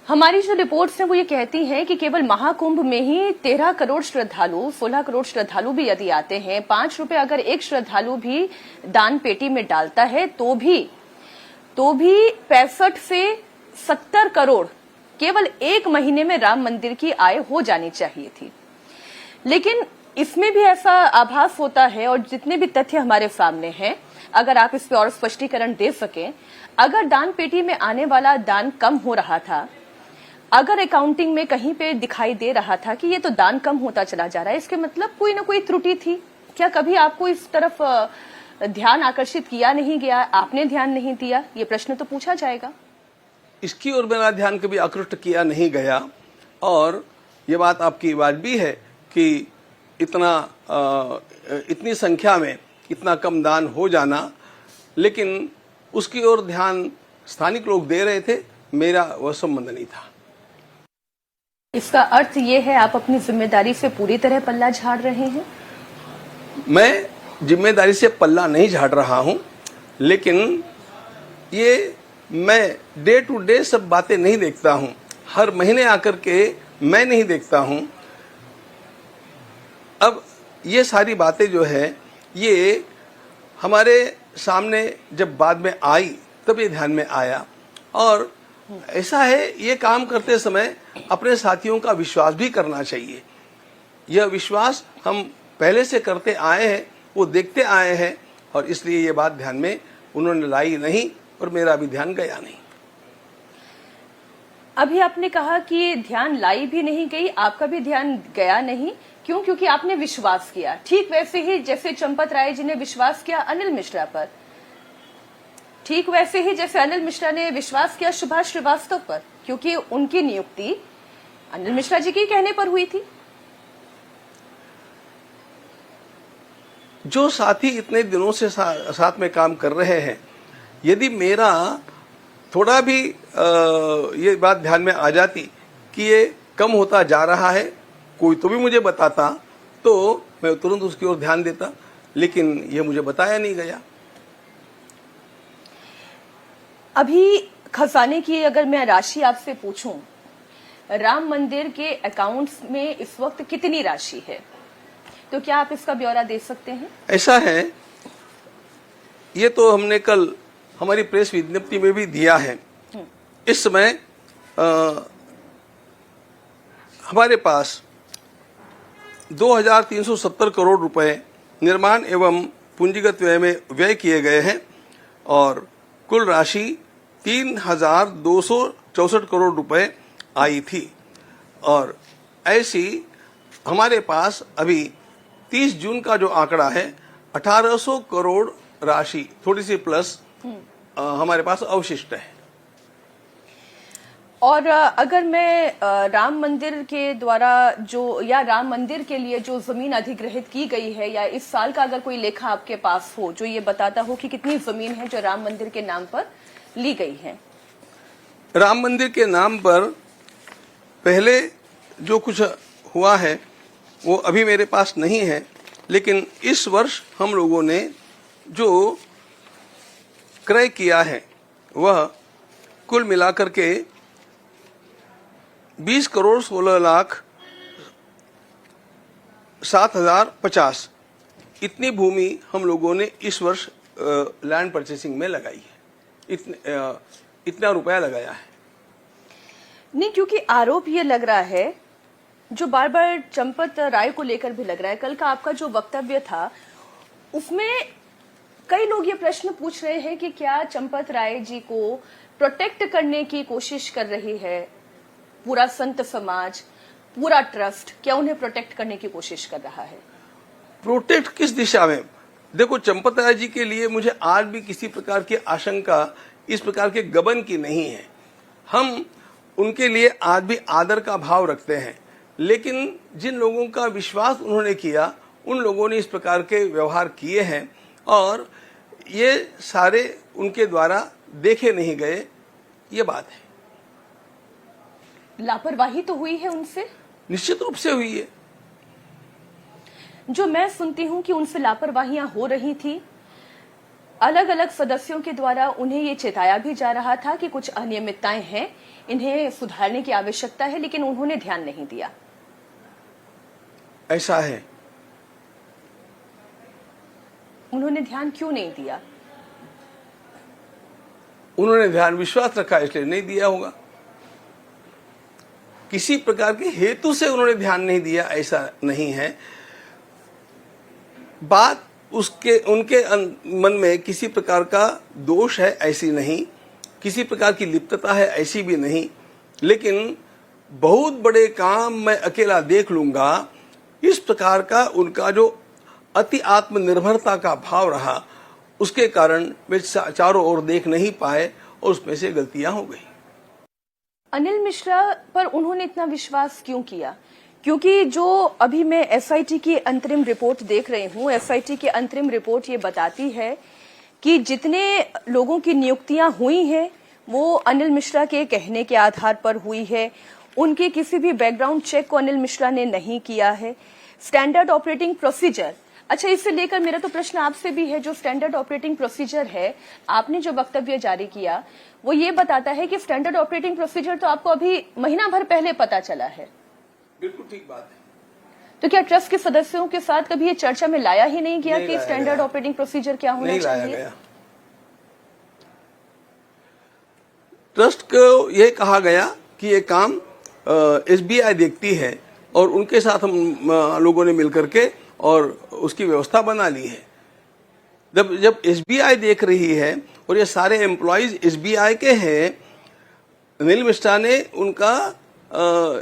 हमारी जो रिपोर्ट्स हैं वो ये कहती हैं कि केवल महाकुंभ में ही 13 करोड़ श्रद्धालु, 16 करोड़ श्रद्धालु भी यदि आते हैं, 5 रुपए अगर एक श्रद्धालु भी दान पेटी में डालता है तो भी 65 से 70 करोड़ केवल एक महीने में राम मंदिर की आय हो जानी चाहिए थी। लेकिन इसमें भी ऐसा आभास होता है, और जितने भी तथ्य हमारे सामने हैं, अगर आप इस पे और स्पष्टीकरण दे सकें, अगर दान पेटी में आने वाला दान कम हो रहा था, अगर अकाउंटिंग में कहीं पे दिखाई दे रहा था कि ये तो दान कम होता चला जा रहा है, इसके मतलब कोई ना कोई त्रुटि थी। क्या कभी आपको इस तरफ ध्यान आकर्षित किया नहीं गया, आपने ध्यान नहीं दिया? ये प्रश्न तो पूछा जाएगा। इसकी ओर मेरा ध्यान कभी आकृष्ट किया नहीं गया, और ये बात आपकी वाजिबी है कि इतनी संख्या में इतना कम दान हो जाना, लेकिन उसकी ओर ध्यान स्थानिक लोग दे रहे थे, मेरा वह संबंध नहीं था। इसका अर्थ ये है आप अपनी जिम्मेदारी से पूरी तरह पल्ला झाड़ रहे हैं? मैं जिम्मेदारी से पल्ला नहीं झाड़ रहा हूं, लेकिन ये मैं डे टू डे सब बातें नहीं देखता हूं, हर महीने आकर के मैं नहीं देखता हूं। अब ये सारी बातें जो है ये हमारे सामने जब बाद में आई तब ये ध्यान में आया, और ऐसा है ये काम करते समय अपने साथियों का विश्वास भी करना चाहिए। यह विश्वास हम पहले से करते आए हैं, वो देखते आए हैं, और इसलिए ये बात ध्यान में उन्होंने लाई नहीं और मेरा भी ध्यान गया नहीं। अभी आपने कहा कि ध्यान लाई भी नहीं गई, आपका भी ध्यान गया नहीं। क्यों? क्योंकि आपने विश्वास किया। ठीक वैसे ही जैसे चंपत राय जी ने विश्वास किया अनिल मिश्रा पर, ठीक वैसे ही जैसे अनिल मिश्रा ने विश्वास किया सुभाष श्रीवास्तव पर, क्योंकि उनकी नियुक्ति अनिल मिश्रा जी के कहने पर हुई थी। जो साथी इतने दिनों से साथ में काम कर रहे हैं, यदि मेरा थोड़ा भी ये बात ध्यान में आ जाती कि ये कम होता जा रहा है, कोई तो भी मुझे बताता तो मैं तुरंत उसकी ओर ध्यान देता, लेकिन ये मुझे बताया नहीं गया। अभी खजाने की अगर मैं राशि आपसे पूछूं, राम मंदिर के अकाउंट्स में इस वक्त कितनी राशि है, तो क्या आप इसका ब्यौरा दे सकते हैं? ऐसा है, ये तो हमने कल हमारी प्रेस विज्ञप्ति में भी दिया है। इस समय हमारे पास 2370 करोड़ रुपए निर्माण एवं पूंजीगत व्यय में व्यय किए गए हैं, और कुल राशि 3264 करोड़ रुपए आई थी। और ऐसी हमारे पास अभी 30 जून का जो आंकड़ा है 1800 करोड़ राशि थोड़ी सी प्लस हमारे पास अवशिष्ट है। और अगर मैं राम मंदिर के द्वारा जो, या राम मंदिर के लिए जो जमीन अधिग्रहित की गई है, या इस साल का अगर कोई लेखा आपके पास हो जो ये बताता हो कि कितनी जमीन है जो राम मंदिर के नाम पर ली गई है? राम मंदिर के नाम पर पहले जो कुछ हुआ है वो अभी मेरे पास नहीं है, लेकिन इस वर्ष हम लोगों ने जो क्रय किया है वह कुल मिलाकर के 20 करोड़ 16 लाख 7,050 इतनी भूमि हम लोगों ने इस वर्ष लैंड परचेसिंग में लगाई है। इतना रुपया लगाया है। नहीं, क्योंकि आरोप ये लग रहा है, जो बार बार चंपत राय को लेकर भी लग रहा है, कल का आपका जो वक्तव्य था उसमें कई लोग ये प्रश्न पूछ रहे हैं कि क्या चंपत राय जी को प्रोटेक्ट करने की कोशिश कर रही है पूरा संत समाज, पूरा ट्रस्ट, क्या उन्हें प्रोटेक्ट करने की कोशिश कर रहा है? प्रोटेक्ट किस दिशा में? देखो, चंपत राय जी के लिए मुझे आज भी किसी प्रकार की आशंका, इस प्रकार के गबन की नहीं है। हम उनके लिए आज भी आदर का भाव रखते हैं, लेकिन जिन लोगों का विश्वास उन्होंने किया उन लोगों ने इस प्रकार के व्यवहार किए हैं, और ये सारे उनके द्वारा देखे नहीं गए, ये बात है। लापरवाही तो हुई है उनसे? निश्चित रूप से हुई है। जो मैं सुनती हूं कि उनसे लापरवाहियां हो रही थी, अलग अलग सदस्यों के द्वारा उन्हें ये चेताया भी जा रहा था कि कुछ अनियमितताएं हैं, इन्हें सुधारने की आवश्यकता है, लेकिन उन्होंने ध्यान नहीं दिया। ऐसा है। उन्होंने ध्यान क्यों नहीं दिया? उन्होंने ध्यान विश्वास रखा इसलिए नहीं दिया होगा। किसी प्रकार के हेतु से उन्होंने ध्यान नहीं दिया ऐसा नहीं है। बात उनके मन में किसी प्रकार का दोष है ऐसी नहीं, किसी प्रकार की लिप्तता है ऐसी भी नहीं, लेकिन बहुत बड़े काम मैं अकेला देख लूंगा, इस प्रकार का उनका जो अति आत्मनिर्भरता का भाव रहा, उसके कारण वे चारों ओर देख नहीं पाए और उसमें से गलतियां हो गई। अनिल मिश्रा पर उन्होंने इतना विश्वास क्यों किया? क्योंकि जो अभी मैं एसआईटी की अंतरिम रिपोर्ट देख रही हूँ, एसआईटी की अंतरिम रिपोर्ट ये बताती है कि जितने लोगों की नियुक्तियां हुई हैं वो अनिल मिश्रा के कहने के आधार पर हुई है। उनके किसी भी बैकग्राउंड चेक को अनिल मिश्रा ने नहीं किया है। स्टैंडर्ड ऑपरेटिंग प्रोसीजर, अच्छा, इससे लेकर मेरा तो प्रश्न आपसे भी है, जो स्टैंडर्ड ऑपरेटिंग प्रोसीजर है, आपने जो वक्तव्य जारी किया वो ये बताता है कि स्टैंडर्ड ऑपरेटिंग प्रोसीजर तो आपको अभी महीना भर पहले पता चला है। बिल्कुल ठीक बात है। तो क्या ट्रस्ट के सदस्यों के साथ कभी ये चर्चा में लाया ही नहीं गया कि स्टैंडर्ड ऑपरेटिंग प्रोसीजर क्या होना चाहिए? ट्रस्ट को यह कहा गया कि ये काम एसबीआई देखती है और उनके साथ हम लोगों ने मिलकर के और उसकी व्यवस्था बना ली है। जब एसबीआई देख रही है और ये सारे एम्प्लॉइज एसबीआई के हैं, अनिल मिश्रा ने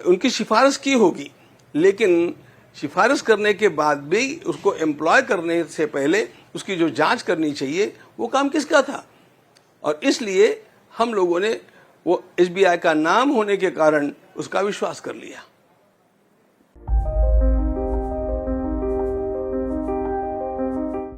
उनकी सिफारिश की होगी, लेकिन सिफारिश करने के बाद भी उसको एम्प्लॉय करने से पहले उसकी जो जांच करनी चाहिए वो काम किसका था, और इसलिए हम लोगों ने वो एसबीआई का नाम होने के कारण उसका विश्वास कर लिया।